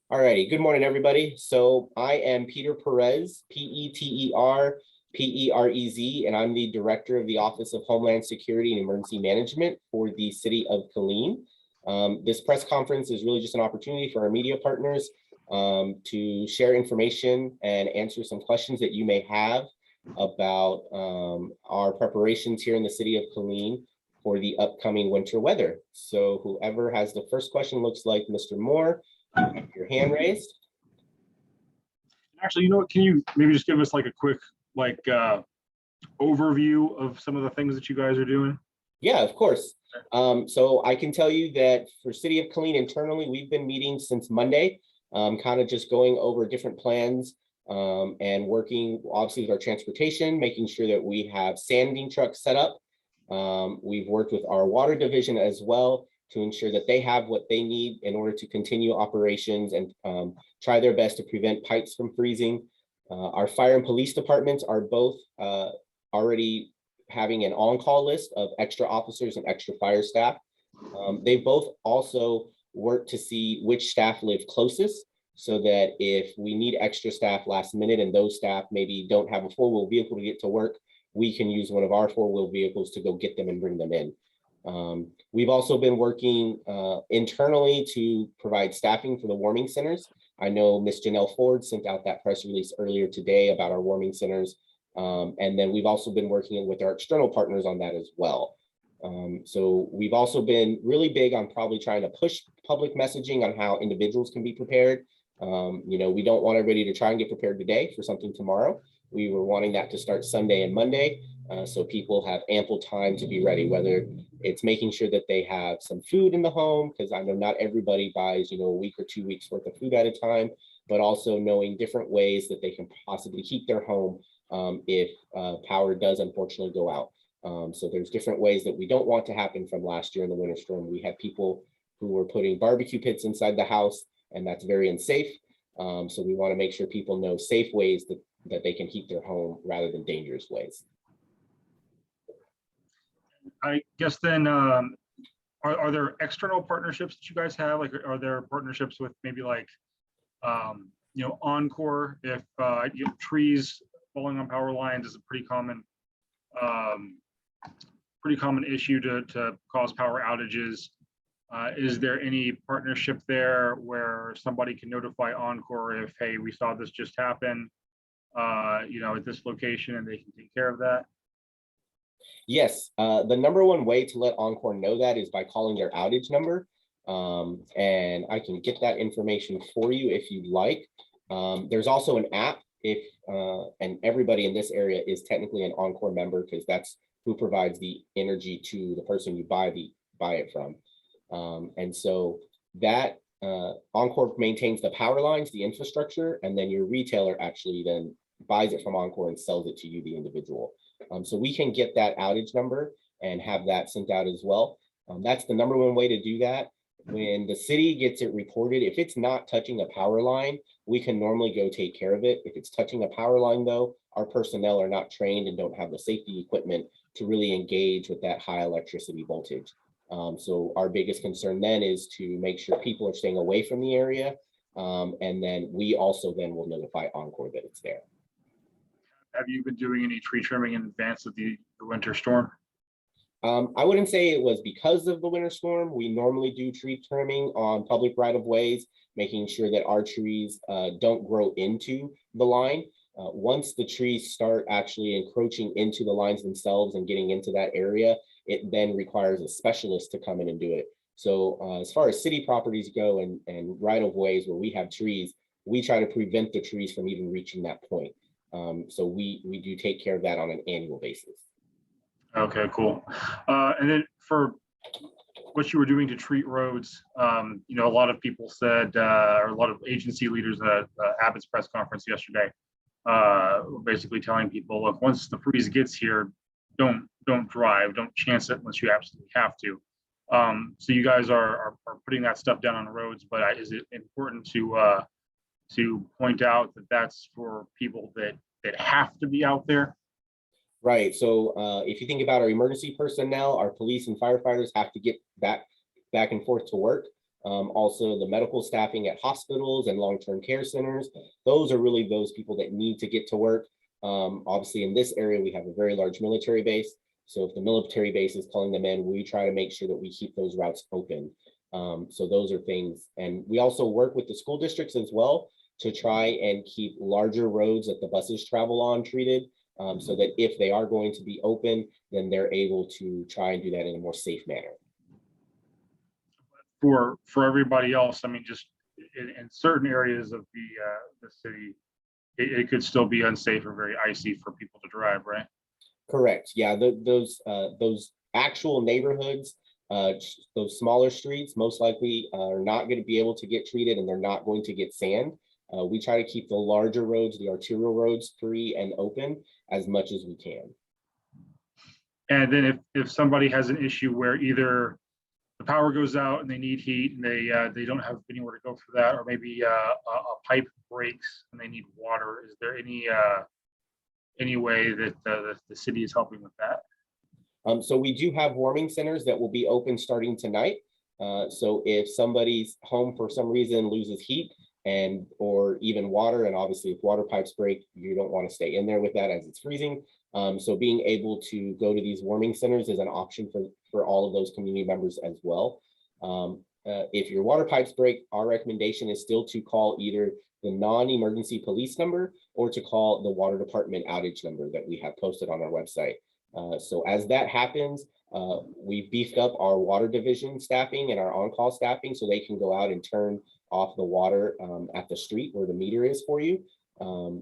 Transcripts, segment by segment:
All righty. Good morning, everybody. So I am Peter Perez, Peterperez, and I'm the Director of the Office of Homeland Security and Emergency Management for the City of Killeen. This press conference is really just an opportunity for our media partners to share information and answer some questions that you may have about our preparations here in the City of Killeen for the upcoming winter weather. So whoever has the first question, looks like Mr. Moore. You have your hand raised. Actually, you know what? Can you maybe just give us like a quick overview of some of the things that you guys are doing? Yeah, of course. So I can tell you that for City of Killeen internally, we've been meeting since Monday, kind of just going over different plans and working obviously with our transportation, making sure that we have sanding trucks set up. We've worked with our water division as well to ensure that they have what they need in order to continue operations and try their best to prevent pipes from freezing. Our fire and police departments are both already having an on-call list of extra officers and extra fire staff. They both also work to see which staff live closest, so that if we need extra staff last minute and those staff maybe don't have a four-wheel vehicle to get to work, we can use one of our four-wheel vehicles to go get them and bring them in. We've also been working internally to provide staffing for the warming centers. I know Ms. Janelle Ford sent out that press release earlier today about our warming centers. And then we've also been working with our external partners on that as well. So we've also been really big on probably trying to push public messaging on how individuals can be prepared. You know, we don't want everybody to try and get prepared today for something tomorrow. We were wanting that to start Sunday and Monday. So people have ample time to be ready, whether it's making sure that they have some food in the home, because I know not everybody buys, you know, a week or 2 weeks worth of food at a time, but also knowing different ways that they can possibly keep their home if power does unfortunately go out. So there's different ways that we don't want to happen from last year in the winter storm. We had people who were putting barbecue pits inside the house, and that's very unsafe. So we want to make sure people know safe ways that they can heat their home rather than dangerous ways. I guess then, are there external partnerships that you guys have? Like, are there partnerships with maybe like, you know, Encore? If you know, trees falling on power lines is a pretty common issue to cause power outages. Is there any partnership there where somebody can notify Encore if, hey, we saw this just happen, you know, at this location, and they can take care of that? Yes, the number one way to let Encore know that is by calling their outage number. And I can get that information for you if you'd like. There's also an app if, and everybody in this area is technically an Encore member, because that's who provides the energy to the person you buy it from. And so that Encore maintains the power lines, the infrastructure, and then your retailer actually then buys it from Encore and sells it to you, the individual. So we can get that outage number and have that sent out as well. That's the number one way to do that. When the city gets it reported, if it's not touching a power line, we can normally go take care of it. If it's touching a power line though, our personnel are not trained and don't have the safety equipment to really engage with that high electricity voltage. So our biggest concern then is to make sure people are staying away from the area. And then we also then will notify Encore that it's there. Have you been doing any tree trimming in advance of the winter storm? I wouldn't say it was because of the winter storm. We normally do tree trimming on public right-of-ways, making sure that our trees don't grow into the line. Once the trees start actually encroaching into the lines themselves and getting into that area, it then requires a specialist to come in and do it. So as far as city properties go and right-of-ways where we have trees, we try to prevent the trees from even reaching that point. So we do take care of that on an annual basis. Okay, cool. And then for what you were doing to treat roads, you know, a lot of people said, or a lot of agency leaders at Abbott's press conference yesterday, were basically telling people, look, once the freeze gets here, don't drive, don't chance it unless you absolutely have to. So you guys are putting that stuff down on the roads, but is it important to point out that that's for people that have to be out there? Right. So if you think about our emergency personnel, our police and firefighters have to get back and forth to work. Also the medical staffing at hospitals and long-term care centers. Those are really those people that need to get to work. Obviously in this area, we have a very large military base. So if the military base is calling them in, we try to make sure that we keep those routes open. So those are things. And we also work with the school districts as well to try and keep larger roads that the buses travel on treated, so that if they are going to be open, then they're able to try and do that in a more safe manner. For everybody else, I mean, just in certain areas of the city, it could still be unsafe or very icy for people to drive, right? Correct. Yeah, those actual neighborhoods, those smaller streets most likely are not going to be able to get treated, and they're not going to get sand. We try to keep the larger roads, the arterial roads, free and open as much as we can. And then if somebody has an issue where either the power goes out and they need heat and they don't have anywhere to go for that, or maybe a pipe breaks and they need water, is there any way that the city is helping with that? So we do have warming centers that will be open starting tonight. So if somebody's home for some reason loses heat or even water, and obviously if water pipes break, you don't want to stay in there with that as it's freezing. So being able to go to these warming centers is an option for all of those community members as well. If your water pipes break, our recommendation is still to call either the non-emergency police number or to call the water department outage number that we have posted on our website. So as that happens, we've beefed up our water division staffing and our on-call staffing so they can go out and turn off the water at the street where the meter is for you.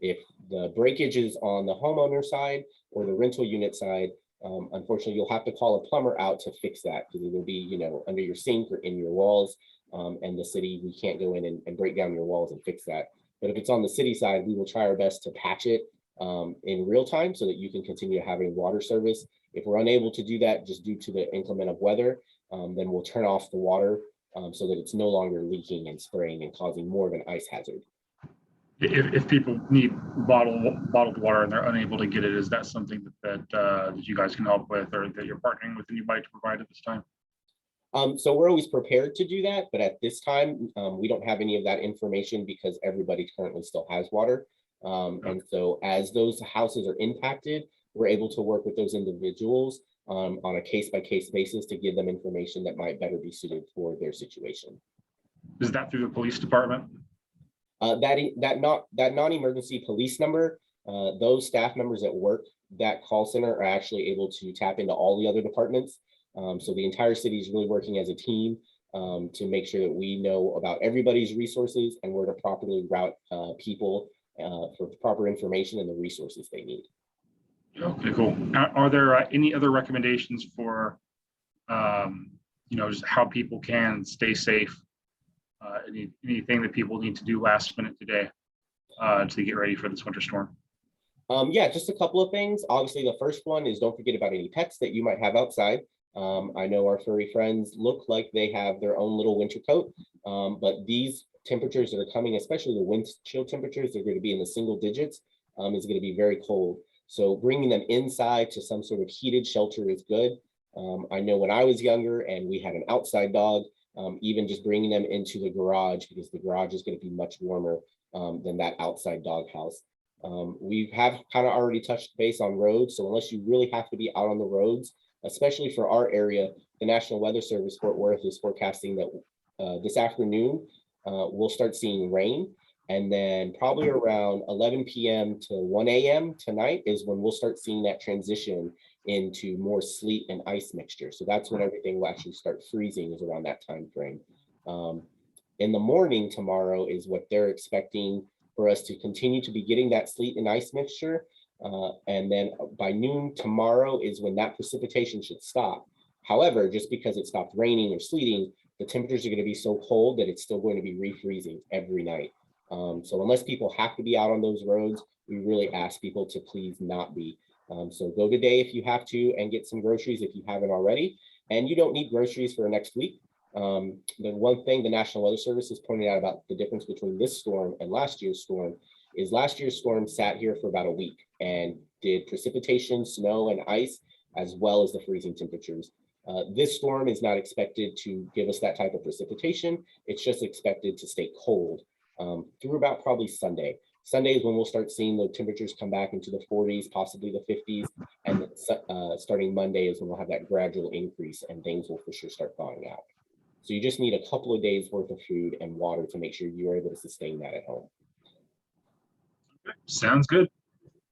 If the breakage is on the homeowner side or the rental unit side, unfortunately, you'll have to call a plumber out to fix that, because it will be, under your sink or in your walls. And the city, we can't go in and break down your walls and fix that. But if it's on the city side, we will try our best to patch it in real time so that you can continue having water service. If we're unable to do that just due to the inclement of weather, then we'll turn off the water so that it's no longer leaking and spraying and causing more of an ice hazard. If people need bottled water and they're unable to get it, is that something that you guys can help with, or that you're partnering with anybody to provide at this time? So we're always prepared to do that, but at this time, we don't have any of that information because everybody currently still has water. And so as those houses are impacted, we're able to work with those individuals on a case-by-case basis to give them information that might better be suited for their situation. Is that through the police department? That non-emergency police number, those staff members that work that call center are actually able to tap into all the other departments. So the entire city is really working as a team to make sure that we know about everybody's resources and where to properly route people for proper information and the resources they need. Okay, cool. Are there any other recommendations for, just how people can stay safe? Anything that people need to do last minute today to get ready for this winter storm? Yeah, just a couple of things. Obviously, the first one is don't forget about any pets that you might have outside. I know our furry friends look like they have their own little winter coat, but these temperatures that are coming, especially the wind chill temperatures, they're going to be in the single digits, is going to be very cold. So bringing them inside to some sort of heated shelter is good. I know when I was younger and we had an outside dog, even just bringing them into the garage, because the garage is going to be much warmer than that outside doghouse. We have kind of already touched base on roads. So unless you really have to be out on the roads, especially for our area, the National Weather Service Fort Worth is forecasting that this afternoon, we'll start seeing rain. And then probably around 11 p.m. to 1 a.m. tonight is when we'll start seeing that transition into more sleet and ice mixture. So that's when everything will actually start freezing, is around that time frame. In the morning tomorrow is what they're expecting for us to continue to be getting that sleet and ice mixture. And then by noon tomorrow is when that precipitation should stop. However, just because it stopped raining or sleeting, the temperatures are going to be so cold that it's still going to be refreezing every night. So unless people have to be out on those roads, we really ask people to please not be. So go today if you have to and get some groceries if you haven't already. And you don't need groceries for next week. The one thing the National Weather Service has pointed out about the difference between this storm and last year's storm is last year's storm sat here for about a week and did precipitation, snow, and ice, as well as the freezing temperatures. This storm is not expected to give us that type of precipitation. It's just expected to stay cold through about probably Sunday. Sunday is when we'll start seeing the temperatures come back into the 40s, possibly the 50s. And starting Monday is when we'll have that gradual increase and things will for sure start thawing out. So you just need a couple of days worth of food and water to make sure you're able to sustain that at home. Sounds good.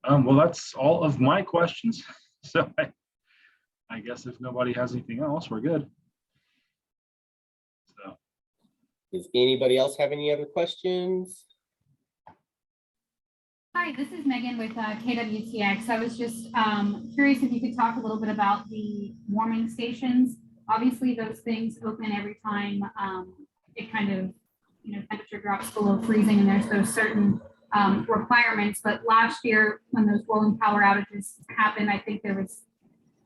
Well, that's all of my questions. So I guess if nobody has anything else, we're good. So, does anybody else have any other questions? Hi, this is Megan with KWTX. I was just curious if you could talk a little bit about the warming stations. Obviously, those things open every time it kind of, temperature drops below freezing, and there's those certain requirements. But last year, when those rolling power outages happened, I think there was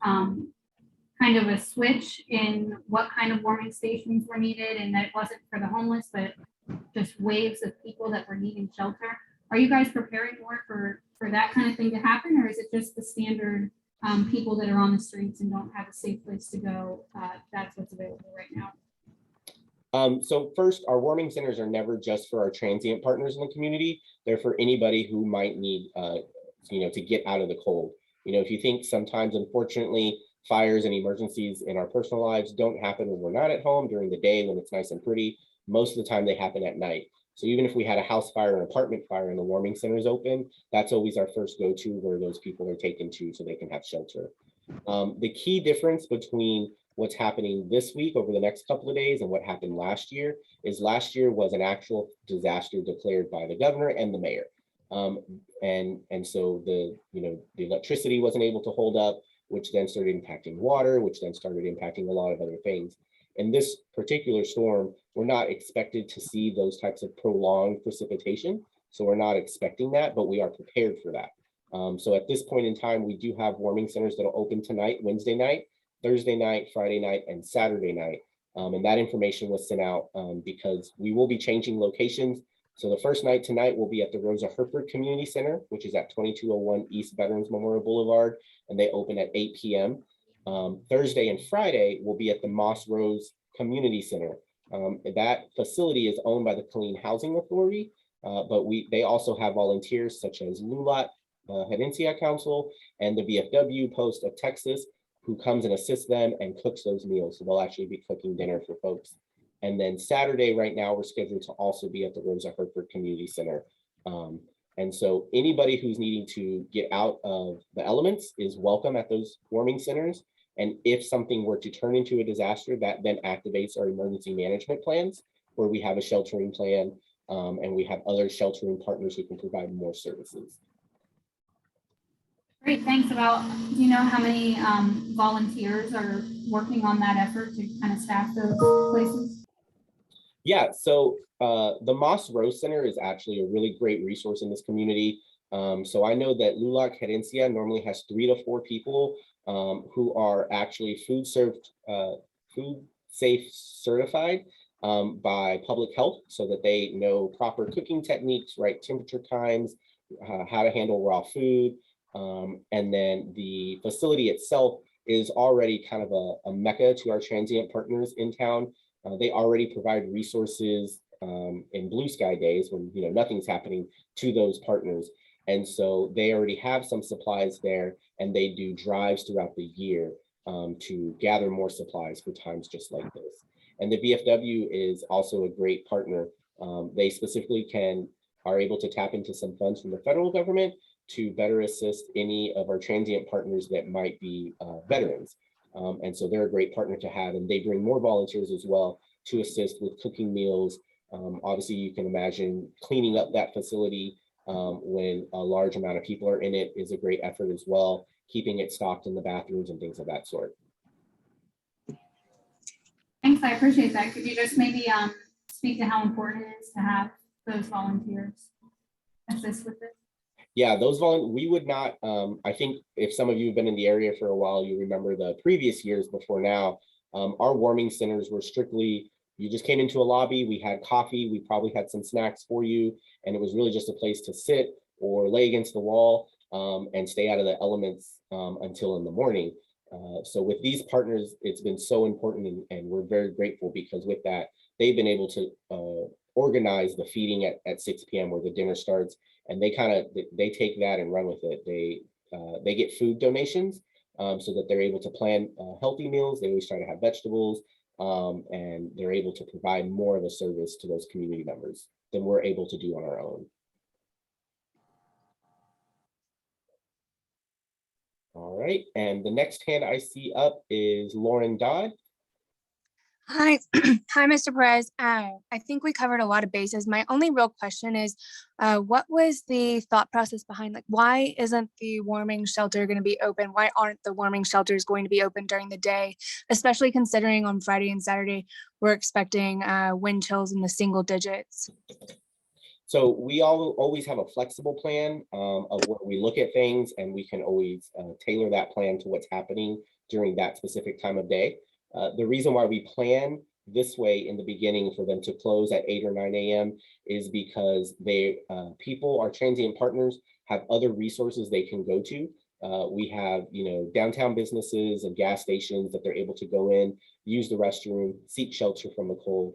kind of a switch in what kind of warming stations were needed, and that it wasn't for the homeless, but just waves of people that were needing shelter. Are you guys preparing more for that kind of thing to happen, or is it just the standard people that are on the streets and don't have a safe place to go? That's what's available right now. So first, our warming centers are never just for our transient partners in the community. They're for anybody who might need, to get out of the cold. If you think sometimes, unfortunately, fires and emergencies in our personal lives don't happen when we're not at home during the day when it's nice and pretty. Most of the time they happen at night. So even if we had a house fire, an apartment fire, and the warming center is open, that's always our first go-to where those people are taken to so they can have shelter. The key difference between what's happening this week over the next couple of days and what happened last year is last year was an actual disaster declared by the governor and the mayor. And so the electricity wasn't able to hold up, which then started impacting water, which then started impacting a lot of other things. In this particular storm, we're not expected to see those types of prolonged precipitation. So we're not expecting that, but we are prepared for that. So at this point in time, we do have warming centers that will open tonight, Wednesday night, Thursday night, Friday night, and Saturday night. And that information was sent out because we will be changing locations. So the first night tonight will be at the Rosa Herford Community Center, which is at 2201 East Veterans Memorial Boulevard, and they open at 8 p.m. Thursday and Friday will be at the Moss Rose Community Center. That facility is owned by the Killeen Housing Authority, but they also have volunteers such as LULAT, Herencia Council, and the VFW Post of Texas, who comes and assists them and cooks those meals. So they'll actually be cooking dinner for folks. And then Saturday, right now, we're scheduled to also be at the Rosa Herford Community Center. And so anybody who's needing to get out of the elements is welcome at those warming centers. And if something were to turn into a disaster, that then activates our emergency management plans, where we have a sheltering plan and we have other sheltering partners who can provide more services. Great, thanks. Do you know how many volunteers are working on that effort to kind of staff those places? Yeah, so the Moss Rose Center is actually a really great resource in this community. So I know that LULAC Herencia normally has 3 to 4 people who are actually food safe certified by public health, so that they know proper cooking techniques, right temperature times, how to handle raw food. And then the facility itself is already kind of a mecca to our transient partners in town. They already provide resources in blue sky days when nothing's happening to those partners. And so they already have some supplies there, and they do drives throughout the year to gather more supplies for times just like this. And the VFW is also a great partner. They specifically are able to tap into some funds from the federal government to better assist any of our transient partners that might be veterans. And so they're a great partner to have, and they bring more volunteers as well to assist with cooking meals. Obviously, you can imagine cleaning up that facility when a large amount of people are in it is a great effort as well, keeping it stocked in the bathrooms and things of that sort. Thanks, I appreciate that. Could you just maybe speak to how important it is to have those volunteers assist with this? Yeah, we would not, I think if some of you have been in the area for a while, you remember the previous years before now, our warming centers were strictly, you just came into a lobby, we had coffee, we probably had some snacks for you, and it was really just a place to sit or lay against the wall and stay out of the elements until in the morning. So with these partners, it's been so important, and we're very grateful because with that, they've been able to organize the feeding at 6 p.m. where the dinner starts, and they take that and run with it. They get food donations so that they're able to plan healthy meals. They always try to have vegetables, and they're able to provide more of a service to those community members than we're able to do on our own. All right, and the next hand I see up is Lauren Dodd. Hi, hi, Mr. Perez. I think we covered a lot of bases. My only real question is, what was the thought process behind, like, why isn't the warming shelter going to be open? Why aren't the warming shelters going to be open during the day, especially considering on Friday and Saturday, we're expecting wind chills in the single digits? So we always have a flexible plan of where we look at things, and we can always tailor that plan to what's happening during that specific time of day. The reason why we plan this way in the beginning for them to close at 8 or 9 a.m. is because our transient partners have other resources they can go to. We have, downtown businesses and gas stations that they're able to go in, use the restroom, seek shelter from the cold,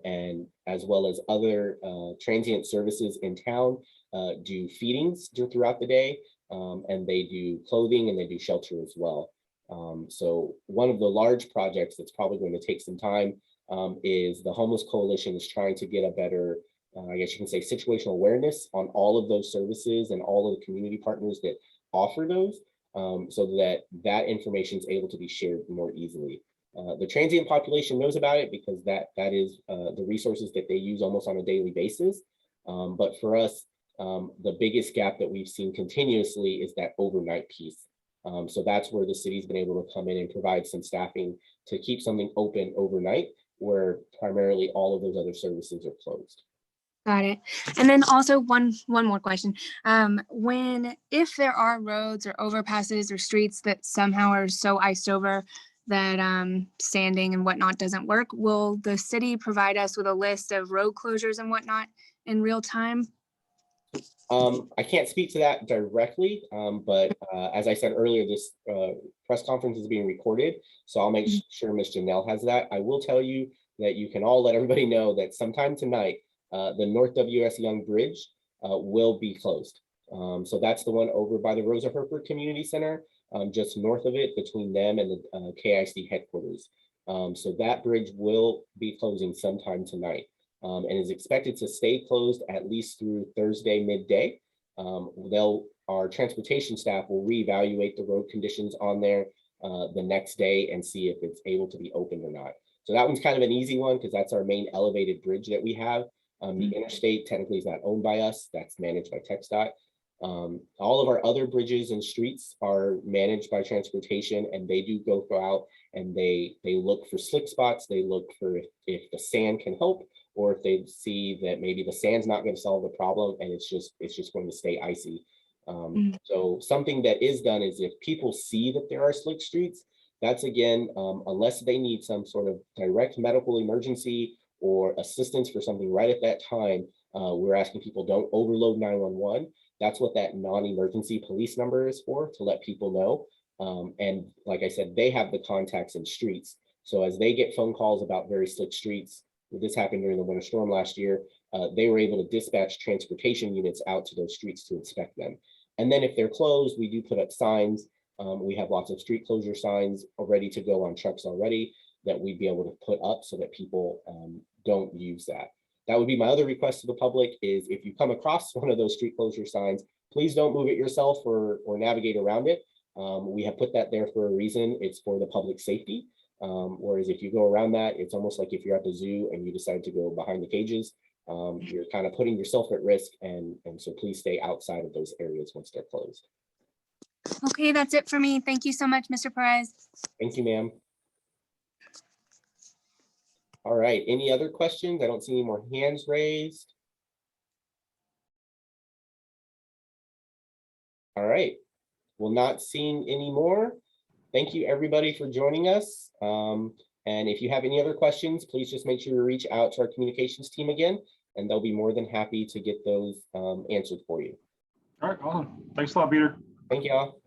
and as well as other transient services in town do feedings throughout the day, and they do clothing and they do shelter as well. So one of the large projects that's probably going to take some time is the Homeless Coalition is trying to get a better, I guess you can say, situational awareness on all of those services and all of the community partners that offer those, so that information is able to be shared more easily. The transient population knows about it because that is the resources that they use almost on a daily basis. But for us, the biggest gap that we've seen continuously is that overnight piece. So that's where the city's been able to come in and provide some staffing to keep something open overnight, where primarily all of those other services are closed. Got it. And then also one more question. If there are roads or overpasses or streets that somehow are so iced over that sanding and whatnot doesn't work, will the city provide us with a list of road closures and whatnot in real time? I can't speak to that directly, but as I said earlier, this press conference is being recorded, so I'll make sure Ms. Janelle has that. I will tell you that you can all let everybody know that sometime tonight, the North W.S. Young Bridge will be closed. So that's the one over by the Rosa Herford Community Center, just north of it, between them and the KIC headquarters. So that bridge will be closing sometime tonight. And is expected to stay closed at least through Thursday midday. Our transportation staff will reevaluate the road conditions on there the next day and see if it's able to be opened or not. So that one's kind of an easy one because that's our main elevated bridge that we have. The interstate technically is not owned by us, that's managed by TxDOT. All of our other bridges and streets are managed by transportation, and they do go out and they look for slick spots. They look for if the sand can help, or if they see that maybe the sand's not going to solve the problem and it's just going to stay icy. So something that is done is if people see that there are slick streets, that's again, unless they need some sort of direct medical emergency or assistance for something right at that time, we're asking people don't overload 911. That's what that non-emergency police number is for, to let people know. And like I said, they have the contacts in streets. So as they get phone calls about very slick streets, this happened during the winter storm last year, they were able to dispatch transportation units out to those streets to inspect them. And then if they're closed, we do put up signs. We have lots of street closure signs ready to go on trucks already that we'd be able to put up so that people don't use that. That would be my other request to the public is if you come across one of those street closure signs, please don't move it yourself or navigate around it. We have put that there for a reason. It's for the public safety. Whereas if you go around that, it's almost like if you're at the zoo and you decide to go behind the cages, you're kind of putting yourself at risk. And so please stay outside of those areas once they're closed. Okay, that's it for me. Thank you so much, Mr. Perez. Thank you, ma'am. All right, any other questions? I don't see any more hands raised. All right, well, not seeing any more. Thank you, everybody, for joining us. And if you have any other questions, please just make sure to reach out to our communications team again, and they'll be more than happy to get those answered for you. All right, awesome. Thanks a lot, Peter. Thank you all.